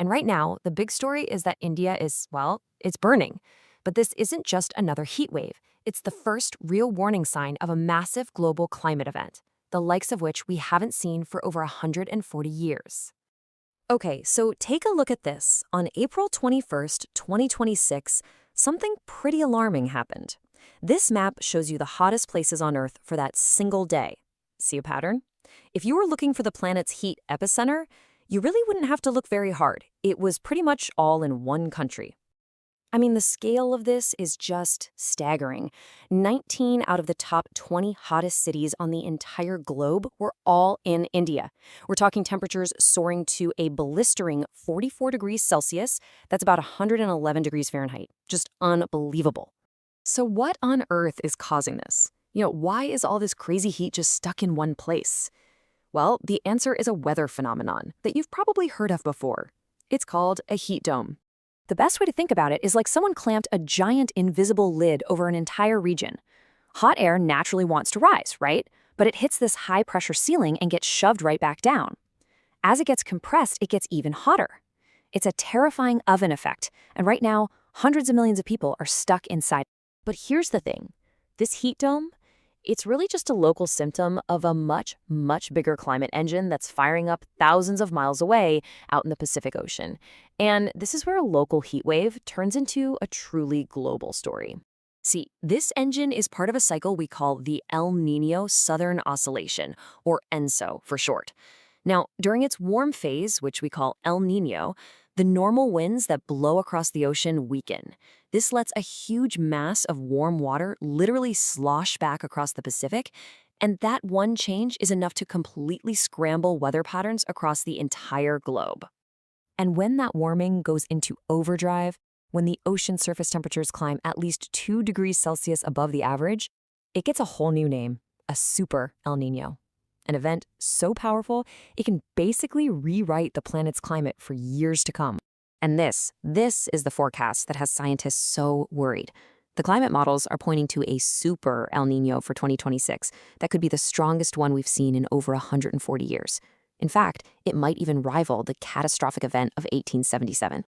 And right now, the big story is that India is, well, it's burning. But this isn't just another heat wave. It's the first real warning sign of a massive global climate event, the likes of which we haven't seen for over 140 years. Okay, so take a look at this. On April 21st, 2026, something pretty alarming happened. This map shows you the hottest places on Earth for that single day. See a pattern? If you were looking for the planet's heat epicenter, you really wouldn't have to look very hard. It was pretty much all in one country. I mean, the scale of this is just staggering. 19 out of the top 20 hottest cities on the entire globe were all in India. We're talking temperatures soaring to a blistering 44 degrees Celsius. That's about 111 degrees Fahrenheit. Just unbelievable. So what on earth is causing this? Why is all this crazy heat just stuck in one place? Well, the answer is a weather phenomenon that you've probably heard of before. It's called a heat dome. The best way to think about it is like someone clamped a giant invisible lid over an entire region. Hot air naturally wants to rise, right? But it hits this high-pressure ceiling and gets shoved right back down. As it gets compressed, it gets even hotter. It's a terrifying oven effect, and right now, hundreds of millions of people are stuck inside. But here's the thing. This heat dome, it's really just a local symptom of a much, much bigger climate engine that's firing up thousands of miles away out in the Pacific Ocean. And this is where a local heat wave turns into a truly global story. See, this engine is part of a cycle we call the El Niño Southern Oscillation, or ENSO for short. Now, during its warm phase, which we call El Niño, the normal winds that blow across the ocean weaken. This lets a huge mass of warm water literally slosh back across the Pacific, and that one change is enough to completely scramble weather patterns across the entire globe. And when that warming goes into overdrive, when the ocean surface temperatures climb at least 2 degrees Celsius above the average, it gets a whole new name, a Super El Niño. An event so powerful, it can basically rewrite the planet's climate for years to come. And this is the forecast that has scientists so worried. The climate models are pointing to a super El Niño for 2026 that could be the strongest one we've seen in over 140 years. In fact, it might even rival the catastrophic event of 1877.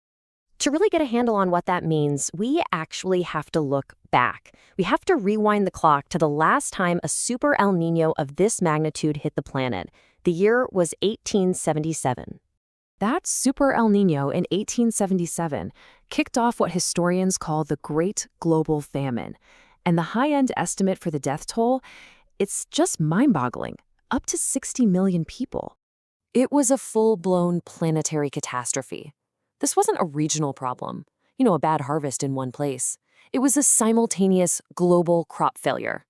To really get a handle on what that means, we actually have to look back. We have to rewind the clock to the last time a super El Niño of this magnitude hit the planet. The year was 1877. That super El Niño in 1877 kicked off what historians call the Great Global Famine. And the high-end estimate for the death toll, it's just mind-boggling, up to 60 million people. It was a full-blown planetary catastrophe. This wasn't a regional problem, a bad harvest in one place. It was a simultaneous global crop failure.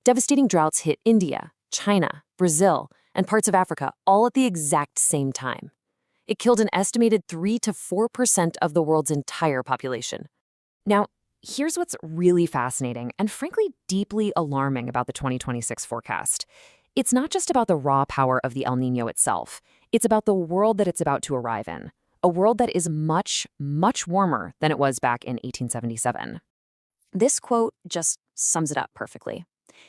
Devastating droughts hit India, China, Brazil, and parts of Africa all at the exact same time. It killed an estimated 3 to 4% of the world's entire population. Now, here's what's really fascinating and frankly deeply alarming about the 2026 forecast. It's not just about the raw power of the El Niño itself. It's about the world that it's about to arrive in. A world that is much, much warmer than it was back in 1877. This quote just sums it up perfectly.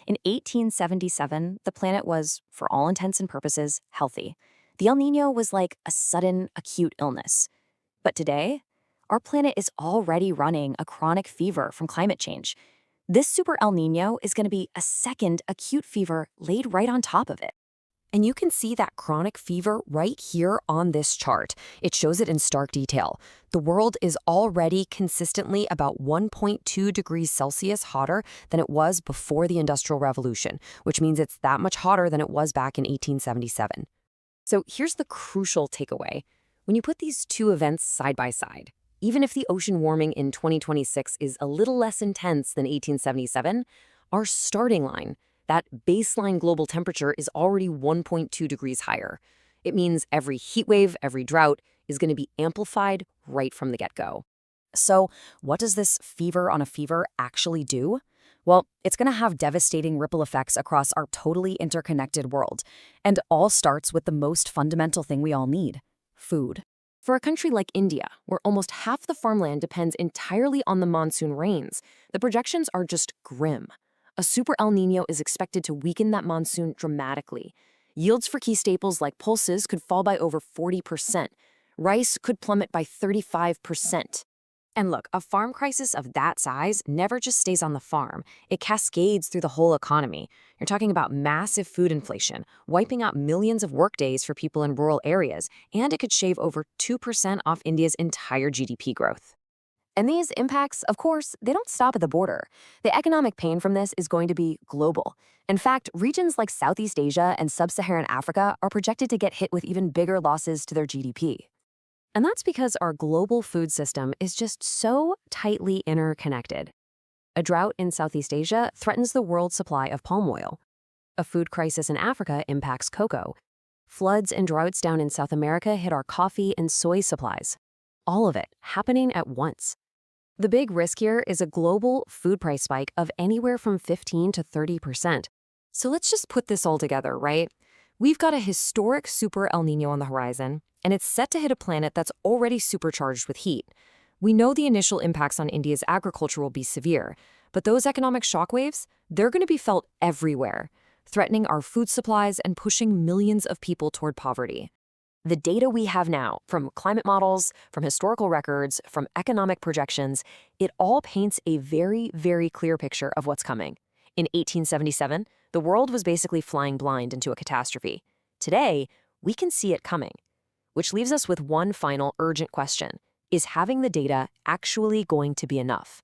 In 1877, the planet was, for all intents and purposes, healthy. The El Niño was like a sudden, acute illness. But today, our planet is already running a chronic fever from climate change. This super El Niño is going to be a second acute fever laid right on top of it. And you can see that chronic fever right here on this chart. It shows it in stark detail. The world is already consistently about 1.2 degrees Celsius hotter than it was before the Industrial Revolution, which means it's that much hotter than it was back in 1877. So here's the crucial takeaway. When you put these two events side by side, even if the ocean warming in 2026 is a little less intense than 1877, our starting line, that baseline global temperature, is already 1.2 degrees higher. It means every heat wave, every drought is going to be amplified right from the get-go. So what does this fever on a fever actually do? Well, it's going to have devastating ripple effects across our totally interconnected world. And all starts with the most fundamental thing we all need: food. For a country like India, where almost half the farmland depends entirely on the monsoon rains, the projections are just grim. A super El Niño is expected to weaken that monsoon dramatically. Yields for key staples like pulses could fall by over 40%. Rice could plummet by 35%. And look, a farm crisis of that size never just stays on the farm. It cascades through the whole economy. You're talking about massive food inflation, wiping out millions of workdays for people in rural areas, and it could shave over 2% off India's entire GDP growth. And these impacts, of course, they don't stop at the border. The economic pain from this is going to be global. In fact, regions like Southeast Asia and Sub-Saharan Africa are projected to get hit with even bigger losses to their GDP. And that's because our global food system is just so tightly interconnected. A drought in Southeast Asia threatens the world's supply of palm oil. A food crisis in Africa impacts cocoa. Floods and droughts down in South America hit our coffee and soy supplies. All of it happening at once. The big risk here is a global food price spike of anywhere from 15 to 30%. So let's just put this all together, right? We've got a historic Super El Niño on the horizon, and it's set to hit a planet that's already supercharged with heat. We know the initial impacts on India's agriculture will be severe, but those economic shockwaves, they're going to be felt everywhere, threatening our food supplies and pushing millions of people toward poverty. The data we have now, from climate models, from historical records, from economic projections, it all paints a very, very clear picture of what's coming. In 1877, the world was basically flying blind into a catastrophe. Today, we can see it coming. Which leaves us with one final urgent question. Is having the data actually going to be enough?